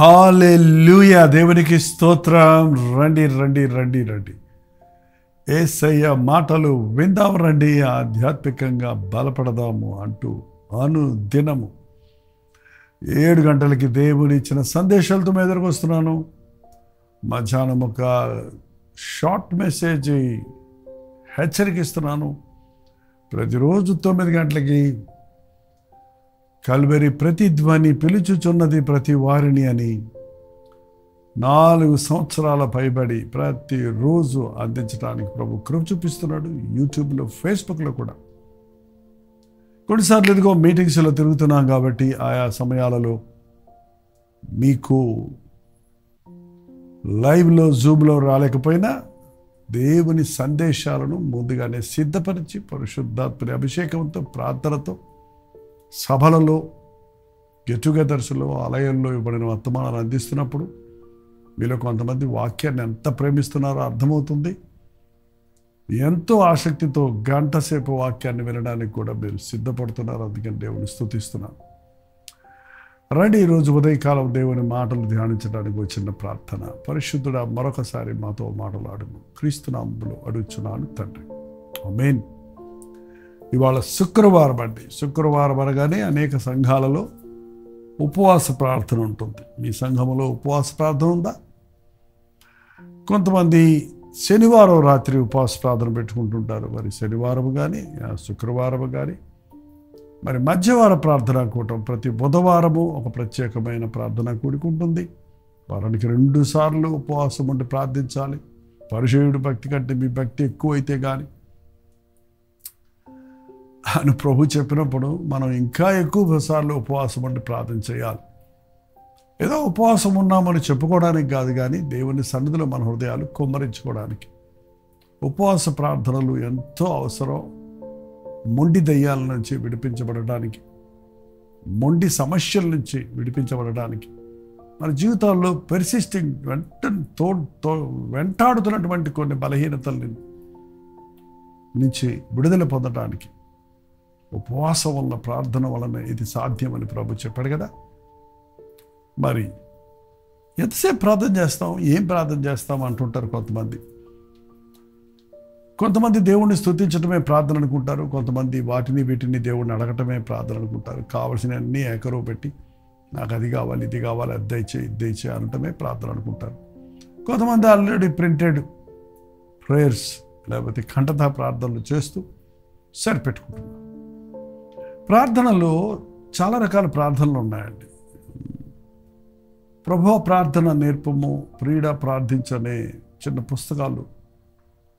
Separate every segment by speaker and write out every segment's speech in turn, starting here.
Speaker 1: హల్లెలూయా. దేవునికి స్తోత్రం. రండి రండి రండి రండి. యేసయ్య మాటలు విందాం రండి, ఆధ్యాత్మికంగా బలపడదాము అంటూ అనుదినము 7 గంటలకి దేవుని ఇచ్చిన సందేశాలతో మీ ఎదురుకు వస్తున్నాను. మధ్యాహ్నం ఒక షార్ట్ మెసేజ్ హెచ్చరికిస్తున్నాను. ప్రతిరోజు 9 గంటలకి కల్వరి ప్రతిధ్వని పిలుచుచున్నది ప్రతి వారిని అని 4 సంవత్సరాల పైబడి ప్రతిరోజు అందించడానికి ప్రభు కృప చూపిస్తున్నాడు. యూట్యూబ్లో, ఫేస్బుక్లో కూడా. కొన్నిసార్లు ఇదిగో మీటింగ్స్లో తిరుగుతున్నాం కాబట్టి ఆయా సమయాలలో మీకు లైవ్లో, జూమ్లో రాలేకపోయినా దేవుని సందేశాలను ముందుగానే సిద్ధపరిచి పరిశుద్ధాత్మని అభిషేకంతో, ప్రార్థనతో, సభలలో, గెట్ టుగెదర్స్లో, ఆలయంలో ఇవ్వబడిన వర్తమానాలు అందిస్తున్నప్పుడు మీలో కొంతమంది వాక్యాన్ని ఎంత ప్రేమిస్తున్నారో అర్థమవుతుంది. ఎంతో ఆసక్తితో గంట సేపు వాక్యాన్ని వినడానికి కూడా మీరు సిద్ధపడుతున్నారు. అందుకని దేవుని స్తుతిస్తున్నాను. రండి, ఈరోజు ఉదయకాలం దేవుని మాటలు ధ్యానించడానికి వచ్చిన ప్రార్థన. పరిశుద్ధుడా, మరొకసారి మాతో మాటలాడును. క్రీస్తు నామములో అడుగుచున్నాను తండ్రి, ఆమేన్. ఇవాళ శుక్రవారం అండి. శుక్రవారం అనగానే అనేక సంఘాలలో ఉపవాస ప్రార్థన ఉంటుంది. మీ సంఘములో ఉపవాస ప్రార్థన ఉందా? కొంతమంది శనివారం రాత్రి ఉపవాస ప్రార్థన పెట్టుకుంటుంటారు. మరి శనివారం కానీ, శుక్రవారం కానీ, మరి మధ్యవార ప్రార్థన కూటం ప్రతి బుధవారము ఒక ప్రత్యేకమైన ప్రార్థన కూడుకుంటుంది. వారానికి 2 సార్లు ఉపవాసం ఉండి ప్రార్థించాలి. పరిచయుడి భక్తి కంటే మీ భక్తి ఎక్కువైతే కానీ అని ప్రభు చెప్పినప్పుడు మనం ఇంకా ఎక్కువ సార్లు ఉపవాసం ఉండి ప్రార్థన చేయాలి. ఏదో ఉపవాసం ఉన్నామని చెప్పుకోవడానికి కాదు, కానీ దేవుని సన్నిధిలో మన హృదయాలు కుమ్మరించుకోవడానికి ఉపవాస ప్రార్థనలు ఎంతో అవసరం. మొండి దయ్యాల నుంచి విడిపించబడడానికి, మొండి సమస్యల నుంచి విడిపించబడడానికి, మన జీవితాల్లో పెర్సిస్టింగ్ వెంటాడుతున్నటువంటి కొన్ని బలహీనతల నుంచి విడుదల పొందడానికి ఉపవాసం వల్ల, ప్రార్థన వలన ఇది సాధ్యమని ప్రభు చెప్పాడు కదా. మరి ఎంతసేపు ప్రార్థన చేస్తాం, ఏం ప్రార్థన చేస్తాం అంటుంటారు కొంతమంది. కొంతమంది దేవుణ్ణి స్తుతించడమే ప్రార్థన అనుకుంటారు. కొంతమంది వాటిని వీటిని దేవుణ్ణి అడగటమే ప్రార్థన అనుకుంటారు. కావలసిన అన్నీ ఏకరువు పెట్టి నాకు అది కావాలి, ఇది కావాలి, అది దయచేయి, ఇది దయచేయి అనటమే ప్రార్థన అనుకుంటారు. కొంతమంది ఆల్రెడీ ప్రింటెడ్ ప్రేయర్స్ లేకపోతే కంఠతా ప్రార్థనలు చేస్తూ సరిపెట్టుకుంటున్నారు. ప్రార్థనలో చాలా రకాల ప్రార్థనలు ఉన్నాయండి. ప్రభువా ప్రార్థన నేర్పము, ప్రియుడా ప్రార్థించనే చిన్న పుస్తకాలు,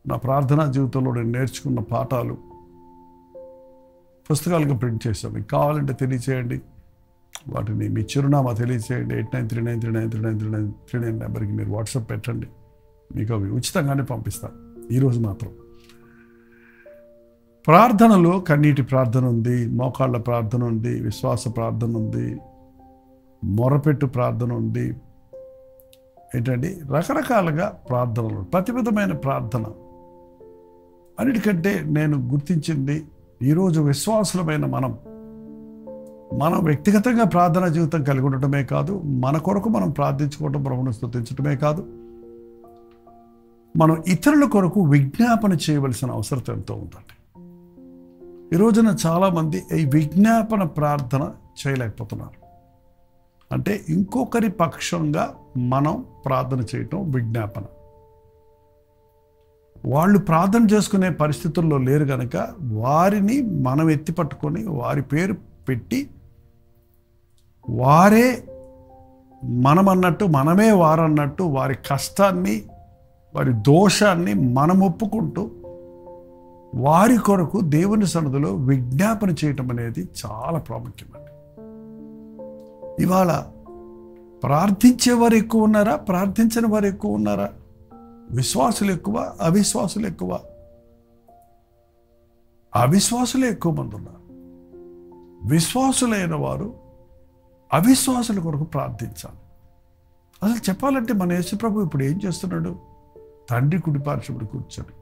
Speaker 1: నా ప్రార్థనా జీవితంలో నేను నేర్చుకున్న పాఠాలు పుస్తకాలుగా ప్రింట్ చేశాం. మీకు కావాలంటే తెలియచేయండి. వాటిని మీ చిరునామా తెలియచేయండి. 8939393939 నెంబర్కి మీరు వాట్సాప్ పెట్టండి. మీకు అవి ఉచితంగానే పంపిస్తాను. ఈరోజు మాత్రం ప్రార్థనలో కన్నీటి ప్రార్థన ఉంది, మోకాళ్ళ ప్రార్థన ఉంది, విశ్వాస ప్రార్థన ఉంది, మొరపెట్టు ప్రార్థన ఉంది. ఏంటండి, రకరకాలుగా ప్రార్థనలు, ప్రతివిధమైన ప్రార్థన. అన్నిటికంటే నేను గుర్తించింది, ఈరోజు విశ్వాసులమైన మనం వ్యక్తిగతంగా ప్రార్థనా జీవితం కలిగి ఉండటమే కాదు, మన కొరకు మనం ప్రార్థించుకోవడం, ప్రభువును స్తుతించడమే కాదు, మనం ఇతరుల కొరకు విజ్ఞాపన చేయవలసిన అవసరం ఎంతో ఉందండి. ఈ రోజున చాలామంది ఈ విజ్ఞాపన ప్రార్థన చేయలేకపోతున్నారు. అంటే ఇంకొకరి పక్షంగా మనం ప్రార్థన చేయటం విజ్ఞాపన. వాళ్ళు ప్రార్థన చేసుకునే పరిస్థితుల్లో లేరు కనుక వారిని మనం ఎత్తి పట్టుకొని వారి పేరు పెట్టి వారే మనమన్నట్టు, మనమే వారన్నట్టు వారి కష్టాన్ని, వారి దోషాన్ని మనం ఒప్పుకుంటూ వారి కొరకు దేవుని సన్నిధిలో విజ్ఞాపన చేయటం అనేది చాలా ప్రాముఖ్యమండి. ఇవాళ ప్రార్థించేవారు ఎక్కువ ఉన్నారా, ప్రార్థించని వారు ఎక్కువ ఉన్నారా? విశ్వాసులు ఎక్కువ, అవిశ్వాసులు ఎక్కువ? అవిశ్వాసులే ఎక్కువ మంది ఉన్నారు. విశ్వాసులైన వారు అవిశ్వాసుల కొరకు ప్రార్థించాలి. అసలు చెప్పాలంటే మన యేసుప్రభు ఇప్పుడు ఏం చేస్తున్నాడు? తండ్రి కుడిపార్శ్వమున కూర్చొని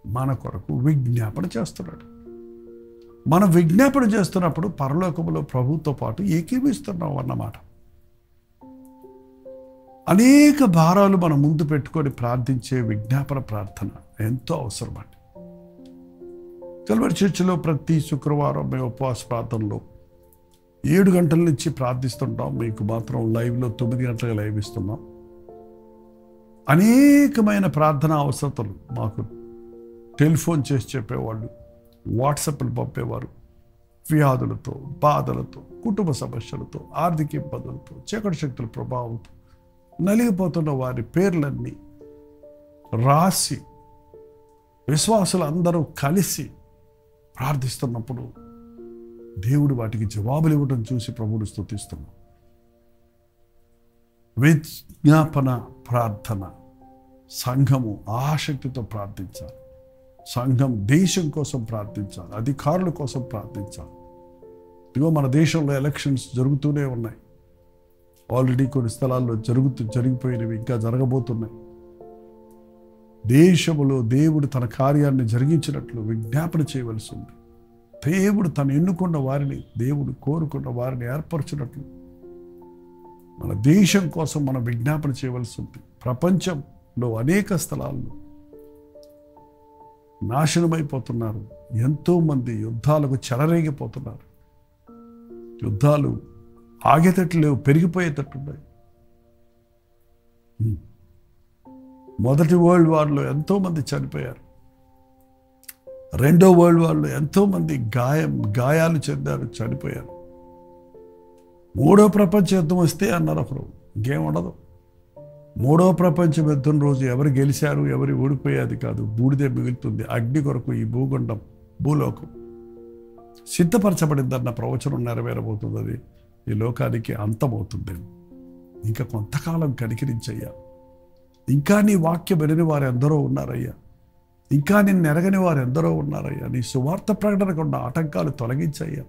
Speaker 1: మన కొరకు విజ్ఞాపన చేస్తున్నాడు. మనం విజ్ఞాపన చేస్తున్నప్పుడు పరలోకములో ప్రభువుతో పాటు ఏకీభవిస్తున్నాం అన్నమాట. అనేక భారాలు మనం ముందు పెట్టుకొని ప్రార్థించే విజ్ఞాపన ప్రార్థన ఎంతో అవసరం అండి. కల్వరి చర్చిలో ప్రతి శుక్రవారం మేము ఉపవాస ప్రార్థనలో 7 గంటల నుంచి ప్రార్థిస్తుంటాం. మీకు మాత్రం లైవ్లో 9 గంటలుగా లైవ్ ఇస్తున్నాం. అనేకమైన ప్రార్థన అవసరతలు మాకు టెలిఫోన్ చేసి చెప్పేవాళ్ళు, వాట్సాప్లు పంపేవారు. వ్యాధులతో, బాధలతో, కుటుంబ సమస్యలతో, ఆర్థిక ఇబ్బందులతో, చీకటి శక్తుల ప్రభావంతో నలిగిపోతున్న వారి పేర్లన్నీ రాసి విశ్వాసులు అందరూ కలిసి ప్రార్థిస్తున్నప్పుడు దేవుడు వాటికి జవాబులు ఇవ్వడం చూసి ప్రభువుని స్తుతిస్తున్నాం. విజ్ఞాపన ప్రార్థన సంఘము ఆసక్తితో ప్రార్థించాలి. సంఘం దేశం కోసం ప్రార్థించాలి, అధికారుల కోసం ప్రార్థించాలి. ఇదిగో మన దేశంలో ఎలక్షన్స్ జరుగుతూనే ఉన్నాయి. ఆల్రెడీ కొన్ని స్థలాల్లో జరిగిపోయినవి, ఇంకా జరగబోతున్నాయి. దేశములో దేవుడు తన కార్యాన్ని జరిగించినట్లు విజ్ఞాపన చేయవలసి ఉంది. దేవుడు తను ఎన్నుకున్న వారిని, దేవుడు కోరుకున్న వారిని ఏర్పరచినట్లు మన దేశం కోసం మనం విజ్ఞాపన చేయవలసి ఉంది. ప్రపంచంలో అనేక స్థలాల్లో నాశనమైపోతున్నారు. ఎంతోమంది యుద్ధాలకు చెలరేగిపోతున్నారు. యుద్ధాలు ఆగేటట్లు లేవు, పెరిగిపోయేటట్టున్నాయి. మొదటి వరల్డ్ వార్లో ఎంతోమంది చనిపోయారు. రెండో వరల్డ్ వార్లో ఎంతోమంది గాయాలు చెందారు, చనిపోయారు. మూడో ప్రపంచ యుద్ధం వస్తే అన్నారు ఒకరు, ఇంకేం ఉండదు. మూడో ప్రపంచ యుద్ధం రోజు ఎవరు గెలిచారు, ఎవరు ఓడిపోయేది కాదు, బూడిదే మిగులుతుంది. అగ్ని కొరకు ఈ భూగండం, భూలోకం సిద్ధపరచబడిందన్న ప్రవచనం నెరవేరబోతుంది. అది ఈ లోకానికి అంతమవుతుంది. ఇంకా కొంతకాలం కనికరించయ్యా. ఇంకా నీ వాక్యం వినని వారు ఎందరో ఉన్నారయ్యా. ఇంకా నిన్ను ఎరగని వారు ఎందరో ఉన్నారయ్యా. నీ సువార్త ప్రకటనకు ఉన్న ఆటంకాలు తొలగించయ్యా.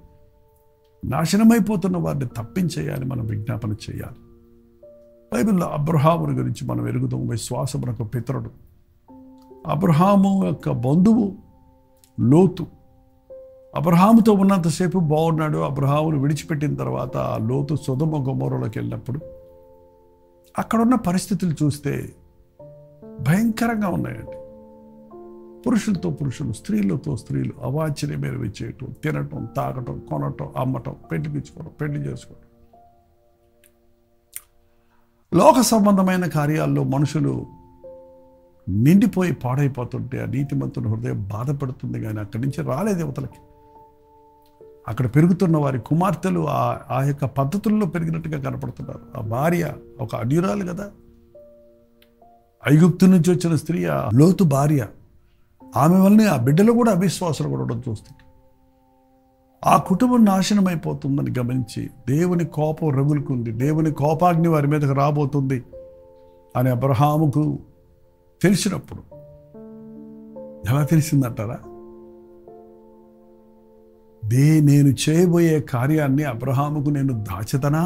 Speaker 1: నాశనమైపోతున్న వారిని తప్పించేయాలని మనం విజ్ఞాపన చేయాలి. బైబిల్లో అబ్రహాముని గురించి మనం ఎరుగుదాం. విశ్వాసమునకు పితరుడు. అబ్రహాము యొక్క బంధువు లోతు. అబ్రహాముతో ఉన్నంతసేపు బాగున్నాడు. అబ్రహామును విడిచిపెట్టిన తర్వాత ఆ లోతు సొదొమ గొమొర్రాలోకి వెళ్ళినప్పుడు అక్కడున్న పరిస్థితులు చూస్తే భయంకరంగా ఉన్నాయండి. పురుషులతో పురుషులు, స్త్రీలతో స్త్రీలు అవాంఛనీయమైనవి చేయటం, తినటం, తాగటం, కొనటం, అమ్మటం, పెళ్లి చేసుకోవటం. లోక సంబంధమైన కార్యాల్లో మనుషులు నిండిపోయి పాడైపోతుంటే ఆ నీతిమంతుని హృదయం బాధపడుతుంది. కానీ అక్కడి నుంచి రాలేదు యువతలకి. అక్కడ పెరుగుతున్న వారి కుమార్తెలు ఆ యొక్క పద్ధతుల్లో పెరిగినట్టుగా కనపడుతున్నారు. ఆ భార్య ఒక అన్యురాలు కదా, ఐగుప్తు నుంచి వచ్చిన స్త్రీ ఆ లోతు భార్య. ఆమె వల్లనే ఆ బిడ్డలు కూడా అవిశ్వాసాలు కూడా చూస్తుంది. ఆ కుటుంబం నాశనం అయిపోతుందని గమనించి దేవుని కోపం రగులుకుంది, దేవుని కోపాగ్ని వారి మీదకి రాబోతుంది అని అబ్రహాముకు తెలిసినప్పుడు, ఎలా తెలిసిందంటారా? నేను చేయబోయే కార్యాన్ని అబ్రహాముకు నేను దాచదనా?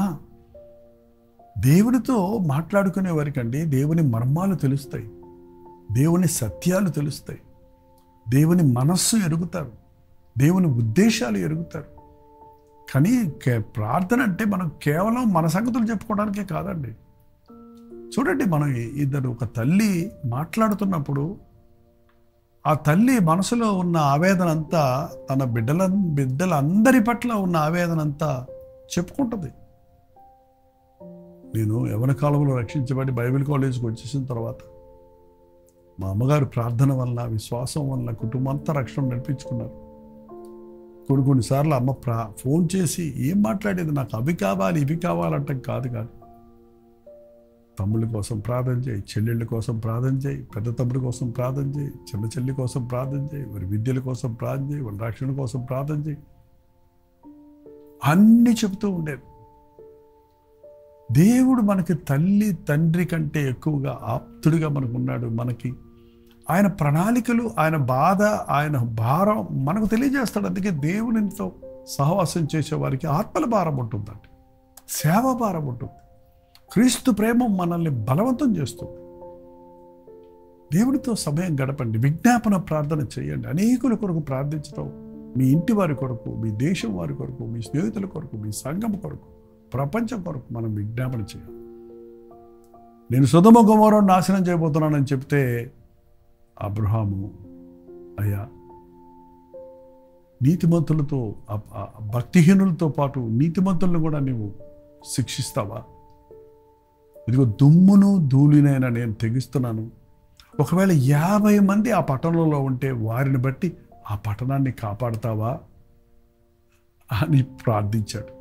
Speaker 1: దేవునితో మాట్లాడుకునే వారికండి దేవుని మర్మాలు తెలుస్తాయి, దేవుని సత్యాలు తెలుస్తాయి, దేవుని మనస్సు ఎరుగుతారు, దేవుని ఉద్దేశాలు ఎరుగుతారు. కానీ ప్రార్థన అంటే మనం కేవలం మన సంగతులు చెప్పుకోవడానికే కాదండి. చూడండి, మనం ఒక తల్లి మాట్లాడుతున్నప్పుడు ఆ తల్లి మనసులో ఉన్న ఆవేదన అంతా తన బిడ్డలందరి పట్ల ఉన్న ఆవేదన అంతా చెప్పుకుంటుంది. నేను యవ్వన కాలంలో రక్షించబడి బైబిల్ కాలేజీకి వచ్చేసిన తర్వాత మా అమ్మగారు ప్రార్థన వల్ల, విశ్వాసం వల్ల కుటుంబం అంతా రక్షణ నడిపించుకున్నారు. కొన్నిసార్లు అమ్మ ఫోన్ చేసి ఏం మాట్లాడేది, నాకు అవి కావాలి ఇవి కావాలంటే కాదు. తమ్ముళ్ళ కోసం ప్రార్థన చేయి, చెల్లెళ్ళ కోసం ప్రార్థన చేయి, పెద్ద తమ్ముడి కోసం ప్రార్థన చేయి, చిన్న చెల్లి కోసం ప్రార్థన చేయి, వారి విద్యల కోసం ప్రార్థన చేయి, వారి రక్షణ కోసం ప్రార్థన చేయి, అన్నీ చెబుతూ ఉండేది. దేవుడు మనకి తల్లి తండ్రి కంటే ఎక్కువగా ఆప్తుడిగా మనకు ఉన్నాడు. మనకి ఆయన ప్రణాళికలు, ఆయన బాధ, ఆయన భారం మనకు తెలియజేస్తాడు. అందుకే దేవునితో సహవాసం చేసే వారికి ఆత్మల భారం ఉంటుందండి, సేవ భారం ఉంటుంది. క్రీస్తు ప్రేమ మనల్ని బలవంతం చేస్తుంది. దేవుడితో సమయం గడపండి, విజ్ఞాపన ప్రార్థన చేయండి. అనేకుల కొరకు ప్రార్థించడం, మీ ఇంటి వారి కొరకు, మీ దేశం వారి కొరకు, మీ స్నేహితుల కొరకు, మీ సంఘం కొరకు, ప్రపంచం కొరకు మనం విజ్ఞాపన చేయాలి. నేను సొదొమ గొమొర్రాను నాశనం చేయబోతున్నానని చెప్తే అబ్రహాము, అయ్యా, నీతిమంతులతో భక్తిహీనులతో పాటు నీతిమంతులను కూడా నీవు శిక్షిస్తావా? ఇదిగో దుమ్మును ధూళినైనా నేను తెగిస్తున్నాను. ఒకవేళ 50 మంది ఆ పట్టణంలో ఉంటే వారిని బట్టి ఆ పట్టణాన్ని కాపాడుతావా అని ప్రార్థించాడు.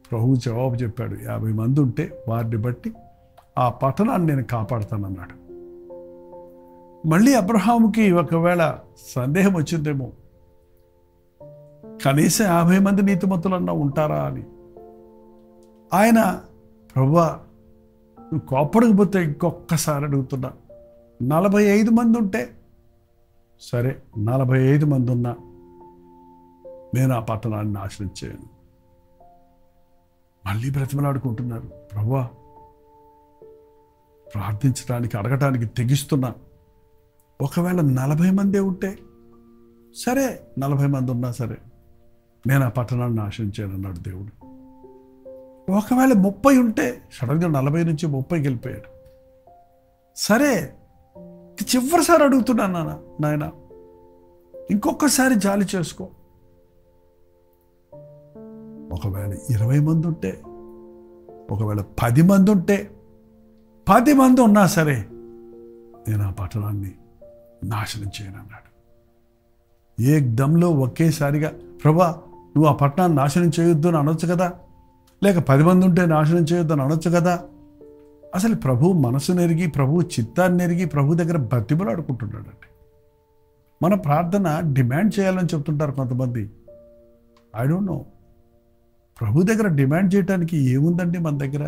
Speaker 1: ప్రభువు జవాబు చెప్పాడు, 50 మంది ఉంటే వారిని బట్టి ఆ పట్టణాన్ని నేను కాపాడుతానన్నాడు. మళ్ళీ అబ్రహాముకి ఒకవేళ సందేహం వచ్చిందేమో, కనీసం 50 మంది నీతిమంతులన్నా ఉంటారా అని. ఆయన, ప్రభువా, నువ్వు కోపడకపోతే ఇంకొక్కసారి అడుగుతున్నా, 45 మంది ఉంటే సరే, 45 మంది ఉన్నా నేను ఆ పట్టణాన్ని నాశనం చేయను. మళ్ళీ బ్రతిమలాడుకుంటున్నారు. ప్రభువా, ప్రార్థించడానికి అడగటానికి తెగిస్తున్నా, ఒకవేళ 40 మందే ఉంటే సరే, 40 మంది ఉన్నా సరే నేను ఆ పట్టణాన్ని నాశనం చేయను అన్నాడు దేవుడు. ఒకవేళ 30 ఉంటే, సడన్గా 40 నుంచి 30కి వెళ్ళిపోయాడు. సరే, చివరిసారి అడుగుతున్నాను నాయన, ఇంకొకసారి జాలి చేసుకో. ఒకవేళ 20 మంది ఉంటే, ఒకవేళ 10 మంది ఉంటే, 10 మంది ఉన్నా సరే నేను ఆ పట్టణాన్ని నాశనం చేయను అన్నాడు. ఏ దమ్లో ఒకేసారిగా, ప్రభా నువ్వు ఆ పట్టణాన్ని నాశనం చేయొద్దు అని అనొచ్చు కదా, లేక 10 మంది ఉంటే నాశనం చేయొద్దు అని అనొచ్చు కదా. అసలు ప్రభువు మనసు నెరిగి, ప్రభువు చిత్తాన్ని నెరిగి ప్రభు దగ్గర బతిమలాడుకుంటున్నాడండి. మన ప్రార్థన డిమాండ్ చేయాలని చెప్తుంటారు కొంతమంది. ఐ డోంట్ నో, ప్రభు దగ్గర డిమాండ్ చేయడానికి ఏముందండి మన దగ్గర?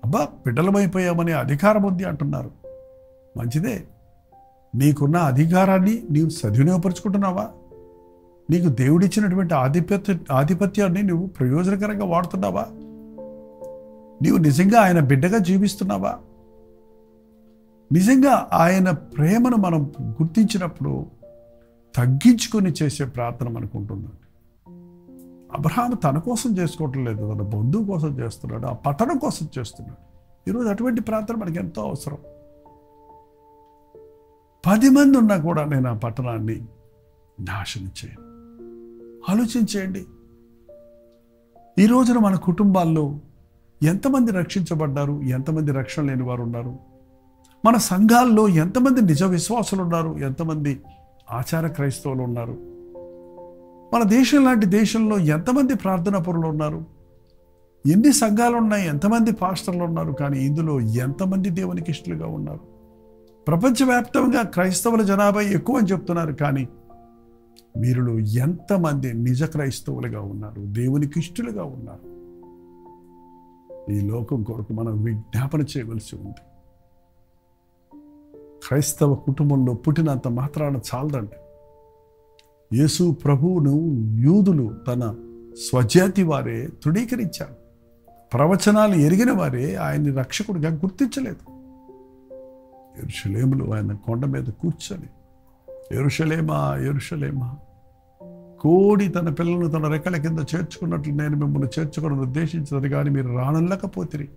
Speaker 1: అబ్బా, బిడ్డలమైపోయామని అధికారం ఉంది అంటున్నారు. మంచిదే, నీకున్న అధికారాన్ని నీవు సద్వినియోగపరుచుకుంటున్నావా? నీకు దేవుడిచ్చినటువంటి ఆధిపత్యాన్ని నువ్వు ప్రయోజనకరంగా వాడుతున్నావా? నీవు నిజంగా ఆయన బిడ్డగా జీవిస్తున్నావా? నిజంగా ఆయన ప్రేమను మనం గుర్తించినప్పుడు తగ్గించుకొని చేసే ప్రార్థన మనకు ఉంటుందండి. అబ్రహాము తన కోసం చేసుకోవటం లేదు, తన బంధువు కోసం చేస్తున్నాడు, ఆ పట్టణం కోసం చేస్తున్నాడు. ఈరోజు అటువంటి ప్రార్థన మనకి ఎంతో అవసరం. 10 మంది ఉన్నా కూడా నేను ఆ పట్టణాన్ని నాశనం చేయను. ఆలోచించేయండి, ఈ రోజున మన కుటుంబాల్లో ఎంతమంది రక్షించబడ్డారు, ఎంతమంది రక్షణ లేని వారు ఉన్నారు? మన సంఘాల్లో ఎంతమంది నిజ విశ్వాసులు ఉన్నారు, ఎంతమంది ఆచార క్రైస్తవులు ఉన్నారు? మన దేశం లాంటి దేశంలో ఎంతమంది ప్రార్థనా పరులు ఉన్నారు? ఎన్ని సంఘాలు ఉన్నాయి, ఎంతమంది పాస్టర్లు ఉన్నారు? కానీ ఇందులో ఎంతమంది దేవునికి ఇష్టలుగా ఉన్నారు? ప్రపంచవ్యాప్తంగా క్రైస్తవుల జనాభా ఎక్కువ అని చెప్తున్నారు, కానీ వీరిలో ఎంతమంది నిజ క్రైస్తవులుగా ఉన్నారు, దేవునికి ఇష్టలుగా ఉన్నారు? ఈ లోకం కొరకు మనం విజ్ఞాపన చేయవలసి ఉంది. క్రైస్తవ కుటుంబంలో పుట్టినంత మాత్రాన చాలదండి. యేసు ప్రభువును యూదులు తన స్వజాతి వారే తృణీకరించారు. ప్రవచనాలు ఎరిగిన వారే ఆయన్ని రక్షకుడిగా గుర్తించలేదు. యెరూషలేములో ఆయన కొండ మీద కూర్చొని, యెరూషలేమా యెరూషలేమా, కోడి తన పిల్లలను తన రెక్కల కింద చేర్చుకున్నట్లు నేను మిమ్మల్ని చేర్చుకొని ఉద్దేశించినది కానీ మీరు రానలేకపోతిరి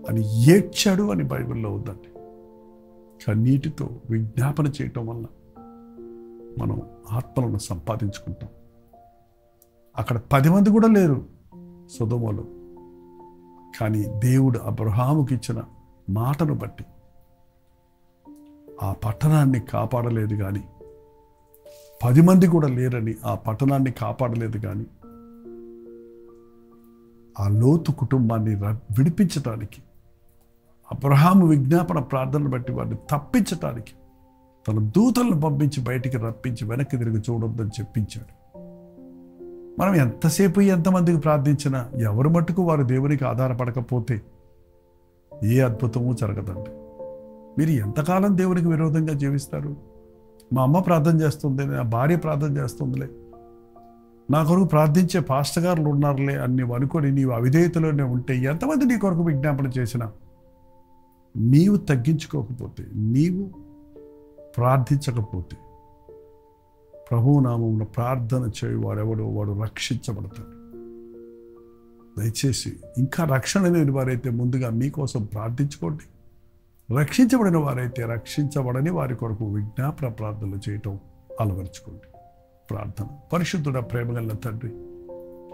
Speaker 1: అని ఏడ్చాడు అని బైబిల్లో ఉందండి. కన్నీటితో విజ్ఞాపన చేయటం వల్ల మనం ఆత్మలను సంపాదించుకుంటాం. అక్కడ 10 మంది కూడా లేరు సొదొమలో, కానీ దేవుడు అబ్రహాముకి ఇచ్చిన మాటను బట్టి ఆ పట్టణాన్ని కాపాడలేదు. కానీ 10 మంది కూడా లేరని ఆ పట్టణాన్ని కాపాడలేదు. కానీ ఆ లోతు కుటుంబాన్ని విడిపించటానికి, అబ్రహాము విజ్ఞాపన ప్రార్థనను బట్టి వారిని తప్పించటానికి తన దూతలను పంపించి బయటికి రప్పించి వెనక్కి తిరిగి చూడొద్దని చెప్పించాడు. మనం ఎంతసేపు ఎంతమందికి ప్రార్థించినా ఎవరు మట్టుకు వారు దేవునికి ఆధారపడకపోతే ఏ అద్భుతమూ జరగదండి. మీరు ఎంతకాలం దేవునికి విరోధంగా జీవిస్తారు? మా అమ్మ ప్రార్థన చేస్తుంది, నా భార్య ప్రార్థన చేస్తుందిలే, నా కొరకు ప్రార్థించే పాస్టర్ గారులు ఉన్నారులే అని నీవు అనుకొని నీవు అవిధేయతలోనే ఉంటే ఎంతమంది నీ కొరకు విజ్ఞాపన చేసినా నీవు తగ్గించుకోకపోతే, నీవు ప్రార్థించకపోతే, ప్రభువు నామమున ప్రార్థన చేయువాడెవడో వాడు రక్షించబడతాడు. దయచేసి ఇంకా రక్షణ లేని వారైతే ముందుగా మీకోసం ప్రార్థించుకోండి. రక్షించబడిన వారైతే రక్షించబడని వారి కొరకు విజ్ఞాపన ప్రార్థనలు చేయటం అలవరుచుకోండి. ప్రార్థన. పరిశుద్ధుడ, ప్రేమగల తండ్రి,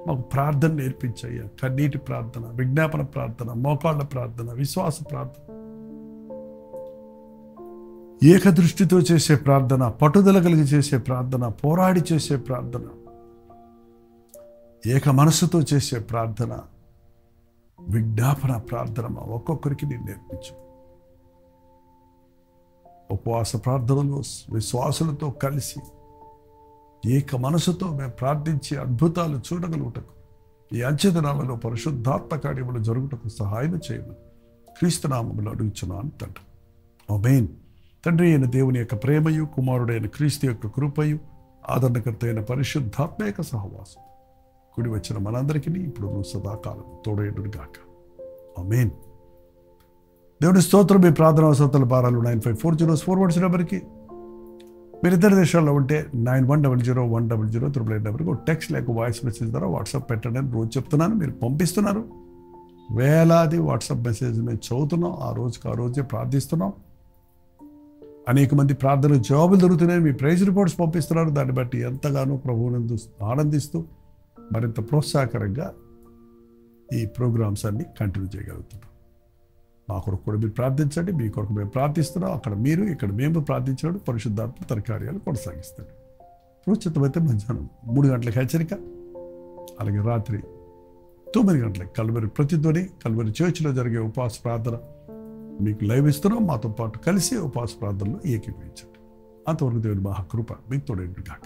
Speaker 1: మాకు ప్రార్థన నేర్పించయ్యా. కన్నీటి ప్రార్థన, విజ్ఞాపన ప్రార్థన, మోకాళ్ళ ప్రార్థన, విశ్వాస ప్రార్థన, ఏకదృష్టితో చేసే ప్రార్థన, పట్టుదల కలిగి చేసే ప్రార్థన, పోరాడి చేసే ప్రార్థన, ఏక మనసుతో చేసే ప్రార్థన, విజ్ఞాపన ప్రార్థన మా ఒక్కొక్కరికి నేను నేర్పించు. ఉపవాస ప్రార్థనలో విశ్వాసులతో కలిసి ఏక మనసుతో మేము ప్రార్థించి అద్భుతాలు చూడగలుగుటకు ఈ అంచెదినాలలో పరిశుద్ధాత్మ కార్యములు జరుగుటకు సహాయం చేయమని క్రీస్తునామములో అడుగుచున్నాను తండ్రి. ఆమేన్. తండ్రి అయిన దేవుని యొక్క ప్రేమయు, కుమారుడైన క్రీస్తు యొక్క కృపయు, ఆదరణకర్త అయిన పరిశుద్ధాత్మ యొక్క సహవాసం కూడి వచ్చిన మనందరికీ ఇప్పుడు సదాకాలం తోడైనడు గాక. ఆమేన్. దేవుని స్తోత్రం. మీ ప్రార్థన అవసరాల భారాలు 954041 నెంబర్కి, మీరు ఇతర దేశాల్లో ఉంటే 91001008 నెంబర్కి టెక్స్ట్ లేక వాయిస్ మెసేజ్ ద్వారా వాట్సాప్ పెట్టండి అని రోజు చెప్తున్నాను. మీరు పంపిస్తున్నారు. వేలాది వాట్సాప్ మెసేజ్ మేము చదువుతున్నాం. ఆ రోజుకి ఆ రోజే ప్రార్థిస్తున్నాం. అనేక మంది ప్రార్థనకు జవాబులు దొరుకుతున్నాయి. మీ ప్రైజ్ రిపోర్ట్స్ పంపిస్తున్నారు. దాన్ని బట్టి ఎంతగానో ప్రభువునందు ఆనందిస్తూ మరింత ప్రోత్సాహకరంగా ఈ ప్రోగ్రామ్స్ అన్ని కంటిన్యూ చేయగలుగుతున్నాం. మా కొరకు కూడా మీరు ప్రార్థించండి. మీ కొరకు మేము ప్రార్థిస్తున్నాం. అక్కడ మీరు, ఇక్కడ మేము ప్రార్థించినప్పుడు పరిశుద్ధాత్మ తన కార్యాలు కొనసాగిస్తాడు. ప్రోచితమైతే మధ్యాహ్నం 3 గంటలకు హెచ్చరిక, అలాగే రాత్రి 9 గంటలకు కల్వరి ప్రతిధ్వని, కల్వరి చర్చిలో జరిగే ఉపవాస ప్రార్థన మీకు లైవ్ ఇస్తున్నాం. మాతో పాటు కలిసి ఉపవాస ప్రార్థనలో ఏకీభవించండి. అంతవరకు దేవుని మహాకృప మీకు తోడేంటి కాక.